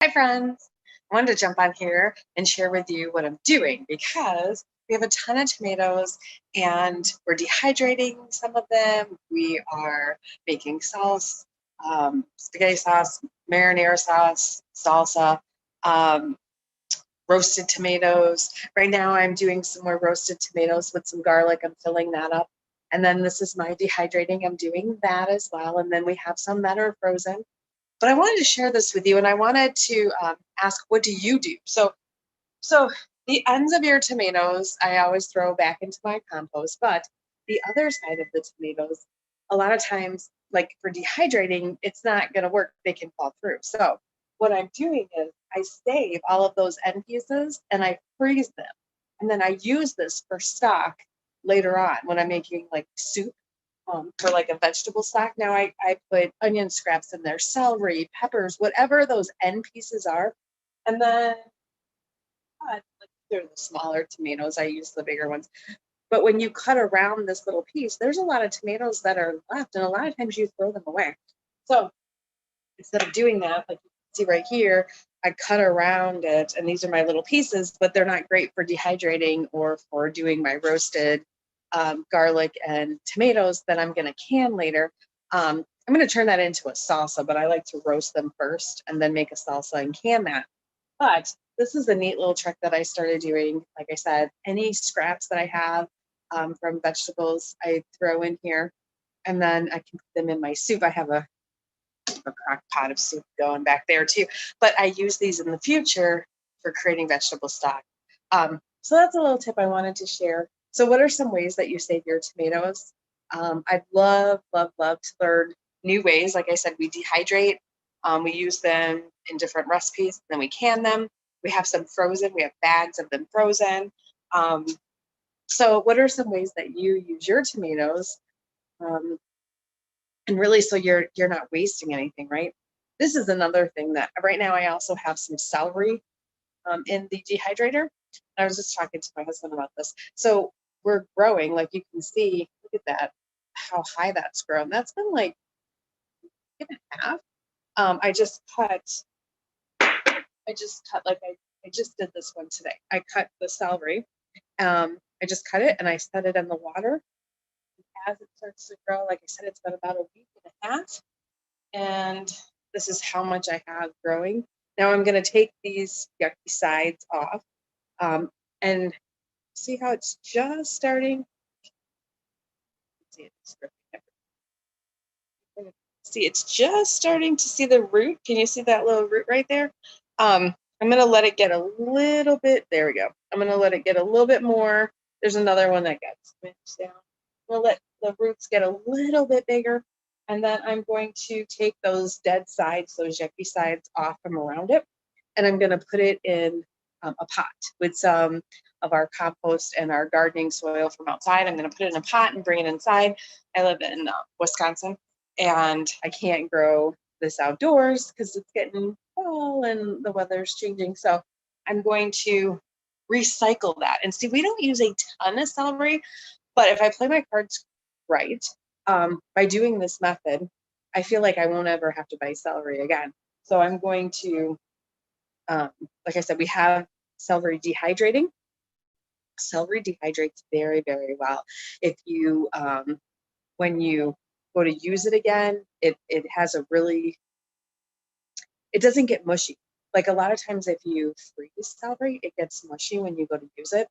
Hi friends, I wanted to jump on here and share with you what I'm doing because we have a ton of tomatoes and we're dehydrating some of them. We are making sauce, spaghetti sauce, marinara sauce, salsa, um, roasted tomatoes. Right now I'm doing some more roasted tomatoes with some garlic. I'm filling that up. And then this is my dehydrating. I'm doing that as well. And then we have some that are frozen. But I wanted to share this with you, and I wanted to ask, what do you do? So the ends of your tomatoes, I always throw back into my compost, but the other side of the tomatoes, a lot of times, like for dehydrating, it's not going to work. They can fall through. So what I'm doing is I save all of those end pieces and I freeze them, and then I use this for stock later on when I'm making like soup for like a vegetable stock. Now I put onion scraps in there, celery, peppers, whatever those end pieces are. And then like they're the smaller tomatoes. I use the bigger ones. But when you cut around this little piece, there's a lot of tomatoes that are left, and a lot of times you throw them away. So instead of doing that, like you can see right here, I cut around it, and these are my little pieces, but they're not great for dehydrating or for doing my roasted garlic and tomatoes that I'm going to can later. I'm going to turn that into a salsa, but I like to roast them first and then make a salsa and can that. But this is a neat little trick that I started doing. Like I said, any scraps that I have from vegetables, I throw in here, and then I can put them in my soup. I have a crock pot of soup going back there too. But I use these in the future for creating vegetable stock. So that's a little tip I wanted to share. So what are some ways that you save your tomatoes? I'd love, love, love to learn new ways. Like I said, we dehydrate. We use them in different recipes. Then we can them. We have some frozen. We have bags of them frozen. So what are some ways that you use your tomatoes? And really, so you're not wasting anything, right? This is another thing that right now I also have some celery in the dehydrator. I was just talking to my husband about this. So we're growing, like you can see, look at that, how high that's grown. That's been like a and a half. I just did this one today. I cut the celery. I just cut it and I set it in the water. As it starts to grow, like I said, it's been about a week and a half. And this is how much I have growing. Now I'm going to take these yucky sides off and see how it's just starting. See, it's just starting to see the root. Can you see that little root right there? I'm going to let it get a little bit. There we go. I'm going to let it get a little bit more. There's another one that got smashed down. I'm going to let the roots get a little bit bigger. And then I'm going to take those dead sides, those yucky sides off from around it. And I'm going to put it in a pot with some of our compost and our gardening soil from outside. I'm going to put it in a pot and bring it inside. I live in Wisconsin, and I can't grow this outdoors because it's getting fall and the weather's changing. So I'm going to recycle that. And see, we don't use a ton of celery, but if I play my cards right, by doing this method, I feel like I won't ever have to buy celery again. So I'm going to, like I said, we have celery dehydrating. Celery dehydrates very, very well. If you, when you go to use it again, it has a really, it doesn't get mushy. Like a lot of times if you freeze celery, it gets mushy when you go to use it.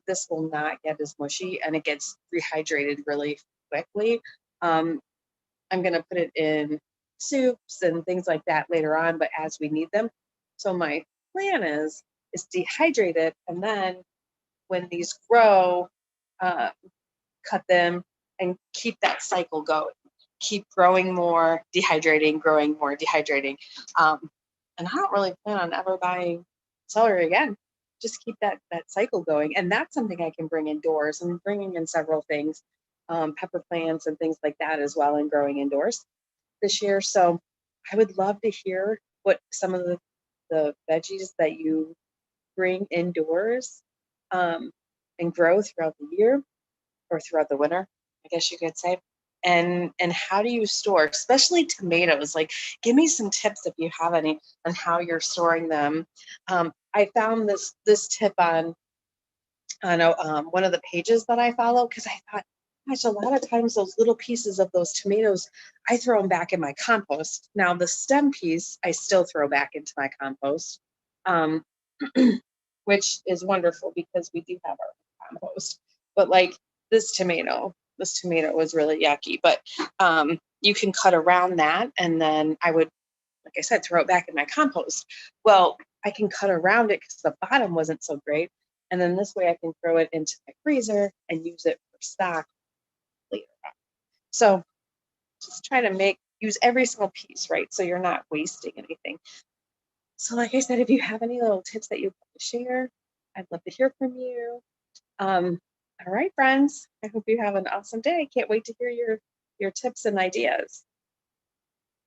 This will not get as mushy, and it gets rehydrated really quickly. I'm going to put it in soups and things like that later on, but as we need them. So my plan is dehydrate it, and then when these grow, uh, cut them and keep that cycle going. Keep growing more, dehydrating, growing more, dehydrating. And I don't really plan on ever buying celery again. Just keep that cycle going. And that's something I can bring indoors. I'm bringing in several things, pepper plants and things like that as well, and growing indoors this year. So I would love to hear what some of the veggies that you bring indoors and grow throughout the year or throughout the winter, I guess you could say. and how do you store, especially tomatoes? Like, give me some tips if you have any on how you're storing them. I found this tip on one of the pages that I follow because I thought, gosh, a lot of times those little pieces of those tomatoes, I throw them back in my compost. Now the stem piece, I still throw back into my compost, um, which is wonderful because we do have our compost. But like this tomato was really yucky. But you can cut around that, and then I would, like I said, throw it back in my compost. Well, I can cut around it because the bottom wasn't so great. And then this way I can throw it into my freezer and use it for stock later on. So just try to use every single piece, right? So you're not wasting anything. So like I said, if you have any little tips that you'd like to share, I'd love to hear from you. All right, friends. I hope you have an awesome day. Can't wait to hear your tips and ideas.